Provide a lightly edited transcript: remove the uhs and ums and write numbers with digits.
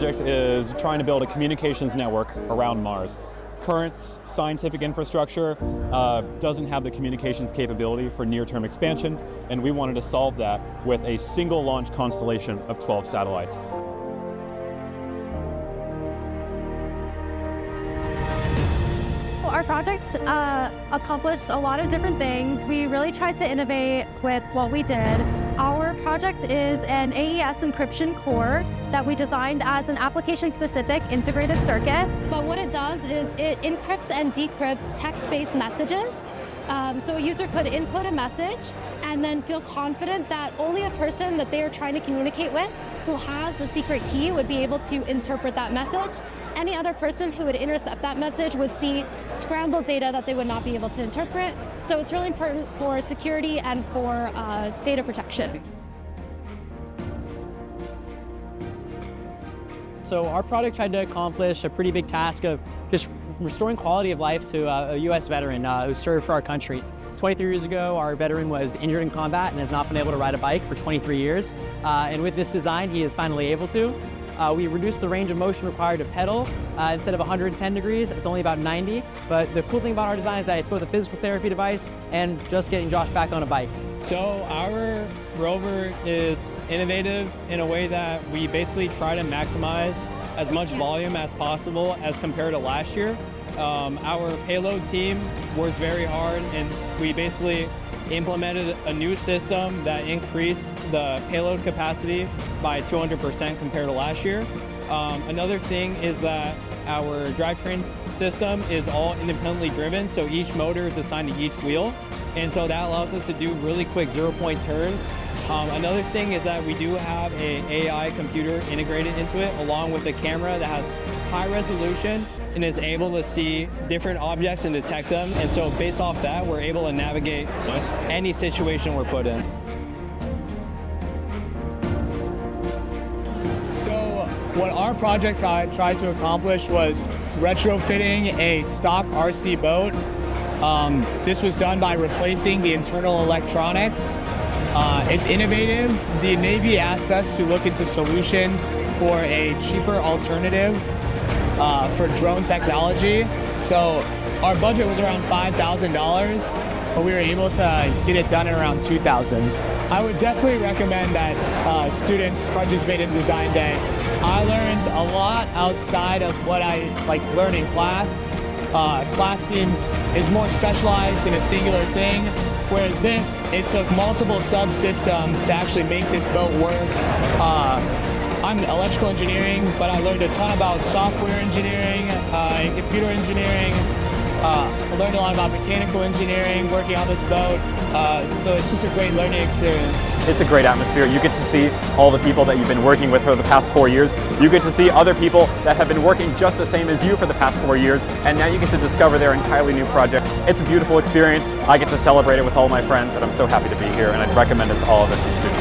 project is trying to build a communications network around Mars. Current scientific infrastructure doesn't have the communications capability for near-term expansion, and we wanted to solve that with a single launch constellation of 12 satellites. Our project accomplished a lot of different things. We really tried to innovate with what we did. Our project is an AES encryption core that we designed as an application-specific integrated circuit. But what it does is it encrypts and decrypts text-based messages. So a user could input a message and then feel confident that only a person that they are trying to communicate with who has the secret key would be able to interpret that message. Any other person who would intercept that message would see scrambled data that they would not be able to interpret. So it's really important for security and for data protection. So our product tried to accomplish a pretty big task of just restoring quality of life to a U.S. veteran who served for our country. 23 years ago, our veteran was injured in combat and has not been able to ride a bike for 23 years. And with this design, he is finally able to. We reduced the range of motion required to pedal. Instead of 110 degrees, it's only about 90. But the cool thing about our design is that it's both a physical therapy device and just getting Josh back on a bike. So our rover is innovative in a way that we basically try to maximize as much volume as possible as compared to last year. Our payload team works very hard, and we basically implemented a new system that increased the payload capacity by 200% compared to last year. Another thing is that our drivetrain system is all independently driven, so each motor is assigned to each wheel, and so that allows us to do really quick zero-point turns. Another thing is that we do have an AI computer integrated into it, along with a camera that has high resolution and is able to see different objects and detect them. And so based off that, we're able to navigate any situation we're put in. So what our project tried to accomplish was retrofitting a stock RC boat. This was done by replacing the internal electronics. It's innovative. The Navy asked us to look into solutions for a cheaper alternative for drone technology. So our budget was around $5,000, but we were able to get it done in around $2,000. I would definitely recommend that students participate in Design Day. I learned a lot outside of what I learn in class. Class is more specialized in a singular thing, whereas this, it took multiple subsystems to actually make this boat work. I'm electrical engineering, but I learned a ton about software engineering and computer engineering. I learned a lot about mechanical engineering working on this boat. So it's just a great learning experience. It's a great atmosphere. You get to see all the people that you've been working with for the past 4 years. You get to see other people that have been working just the same as you for the past 4 years, and now you get to discover their entirely new project. It's a beautiful experience. I get to celebrate it with all my friends, and I'm so happy to be here, and I'd recommend it to all of the students.